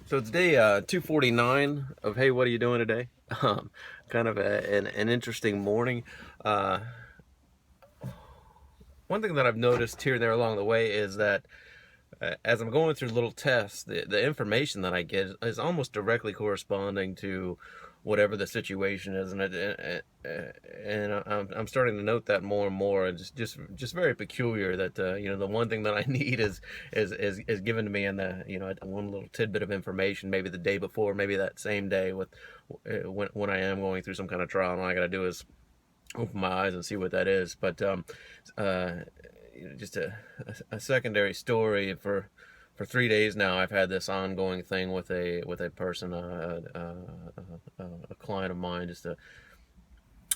So it's day 249 of Hey, what are you doing today? Kind of an interesting morning. Uh, One thing that I've noticed here and there along the way is that as I'm going through little tests, the information that I get is almost directly corresponding to whatever the situation is, and I'm starting to note that more and more. And just very peculiar that the one thing that I need is given to me in the one little tidbit of information, maybe the day before, maybe that same day with when I am going through some kind of trial, and all I got to do is open my eyes and see what that is. But uh, just a secondary story for 3 days now. I've had this ongoing thing with a person, a client of mine.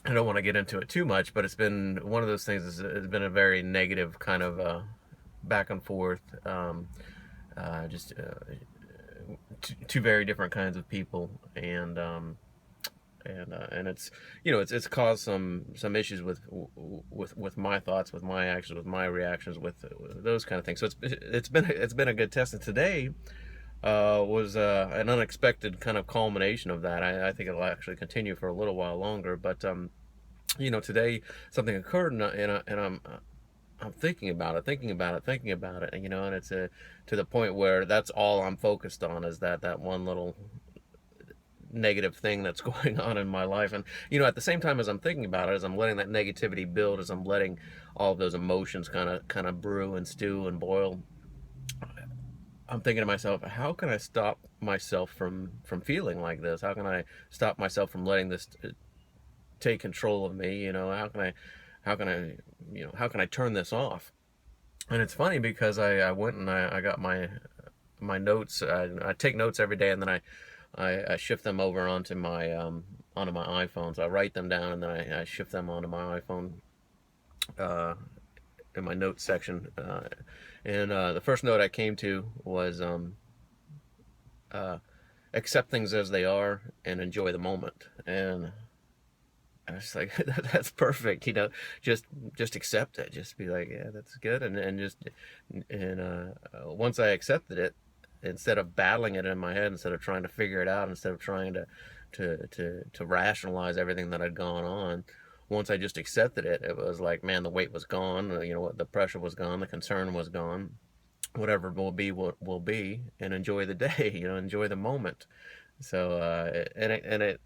I don't want to get into it too much, but it's been one of those things. It's been a very negative kind of back and forth. Just two very different kinds of people, and it's caused some issues with my thoughts, with my actions, with my reactions, with those kind of things. So it's been a good test. And today was an unexpected kind of culmination of that. I think it'll actually continue for a little while longer. But today something occurred, and I'm thinking about it, thinking about it, and it's to the point where that's all I'm focused on is that one little negative thing that's going on in my life. And at the same time as I'm thinking about it, as I'm letting that negativity build, as I'm letting all of those emotions kind of brew and stew and boil, I'm thinking to myself, how can I stop myself from feeling like this? How can I stop myself from letting this take control of me? How can I turn this off? And it's funny because I went and I got my notes. I take notes every day, and then I shift them over onto my iPhone. So I write them down, and then I shift them onto my iPhone uh, in my notes section. And the first note I came to was uh, accept things as they are and enjoy the moment. And I was like, that's perfect. Just accept it. Just be like, yeah, that's good. And once I accepted it, instead of battling it in my head, instead of trying to figure it out, instead of trying to rationalize everything that had gone on, once I just accepted it, it was like, man, the weight was gone. The pressure was gone. The concern was gone. Whatever will be, will be, and enjoy the day. Enjoy the moment. So and it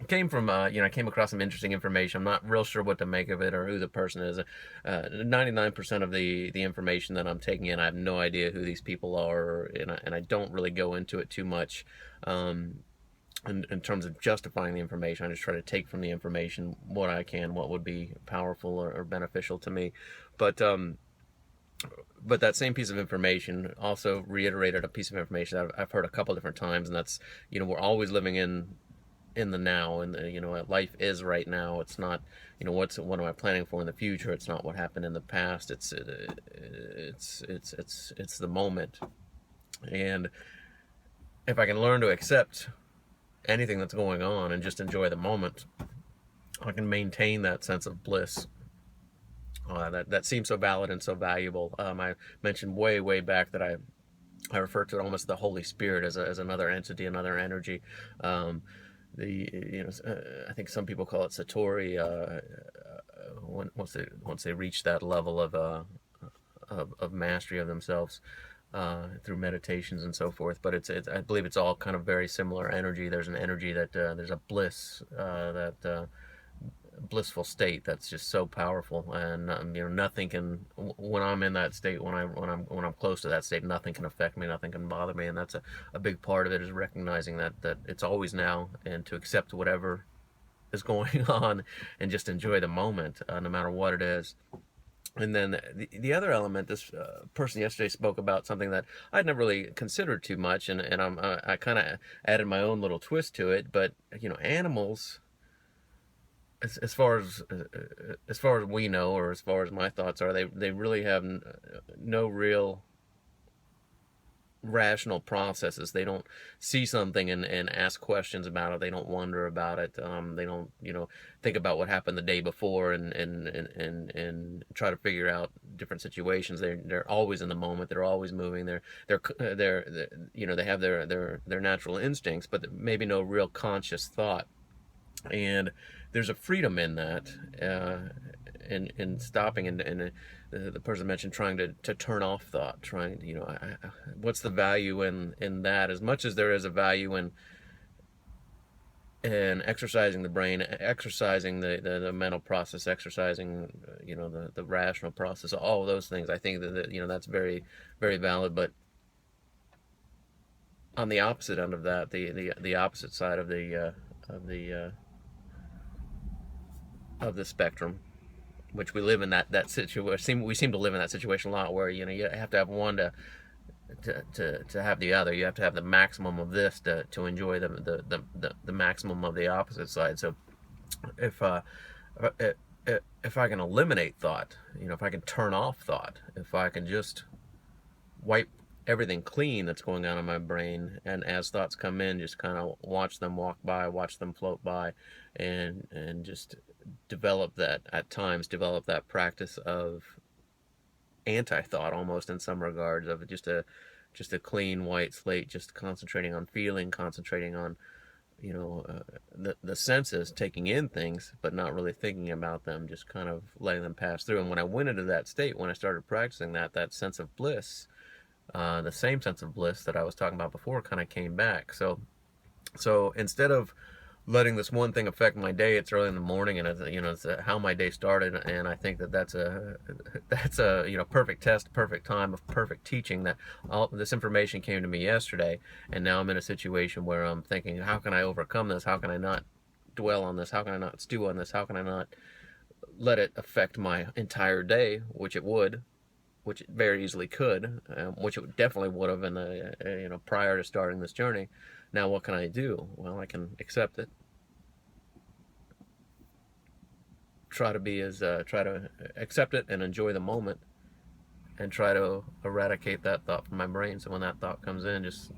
came from I came across some interesting information. I'm not real sure what to make of it or who the person is. 99% of the information that I'm taking in, I have no idea who these people are, and I don't really go into it too much. In terms of justifying the information, I just try to take from the information what I can, what would be powerful or beneficial to me. But that same piece of information also reiterated a piece of information that I've heard a couple different times, and that's we're always living in the now, and life is right now. It's not what am I planning for in the future. It's not what happened in the past. It's the moment. And if I can learn to accept anything that's going on and just enjoy the moment, I can maintain that sense of bliss. That seems so valid and so valuable. I mentioned way back that I refer to it almost the Holy Spirit as another entity, another energy. I think some people call it Satori. Once they reach that level of mastery of themselves through meditations and so forth. But I believe it's all kind of very similar energy. There's an energy that there's a bliss that blissful state that's just so powerful, and nothing can, when I'm in that state, when I'm close to that state, nothing can affect me, nothing can bother me. And that's a big part of it, is recognizing that it's always now, and to accept whatever is going on and just enjoy the moment, no matter what it is. And then the other element, this person yesterday spoke about something that I'd never really considered too much, and I kind of added my own little twist to it. But animals, as far as we know, or as far as my thoughts are, they really have no real rational processes. They don't see something and ask questions about it. They don't wonder about it. They don't, think about what happened the day before and try to figure out different situations. They're always in the moment. They're always moving. They have their natural instincts, but maybe no real conscious thought. And there's a freedom in that, in stopping and the person mentioned trying to turn off thought, trying, what's the value in that? As much as there is a value in exercising the brain, exercising the mental process, exercising, the rational process, all of those things, I think that's very, very valid. But on the opposite end of that, the opposite side of the spectrum, which we live in that situation. We seem to live in that situation a lot, where you have to have one to have the other. You have to have the maximum of this to enjoy the maximum of the opposite side. So if I can eliminate thought, if I can turn off thought, if I can just wipe everything clean that's going on in my brain, and as thoughts come in, just kind of watch them walk by, watch them float by, and just develop that practice of anti-thought, almost, in some regards, of just a clean white slate, just concentrating on feeling, concentrating on the senses, taking in things but not really thinking about them, just kind of letting them pass through. And when I went into that state, when I started practicing that sense of bliss, the same sense of bliss that I was talking about before kind of came back. So instead of letting this one thing affect my day, it's early in the morning, and it's how my day started. And I think that's a perfect test, perfect time of perfect teaching, that all this information came to me yesterday, and now I'm in a situation where I'm thinking, how can I overcome this? How can I not dwell on this? How can I not stew on this? How can I not let it affect my entire day, which it very easily could, which it definitely would have in the prior to starting this journey. Now what can I do? Well, I can accept it. Try to accept it and enjoy the moment, and try to eradicate that thought from my brain. So when that thought comes in, just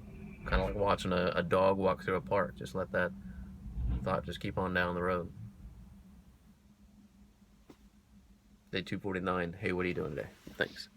kind of like watching a dog walk through a park, just let that thought just keep on down the road. Day 249. Hey, what are you doing today? Thanks.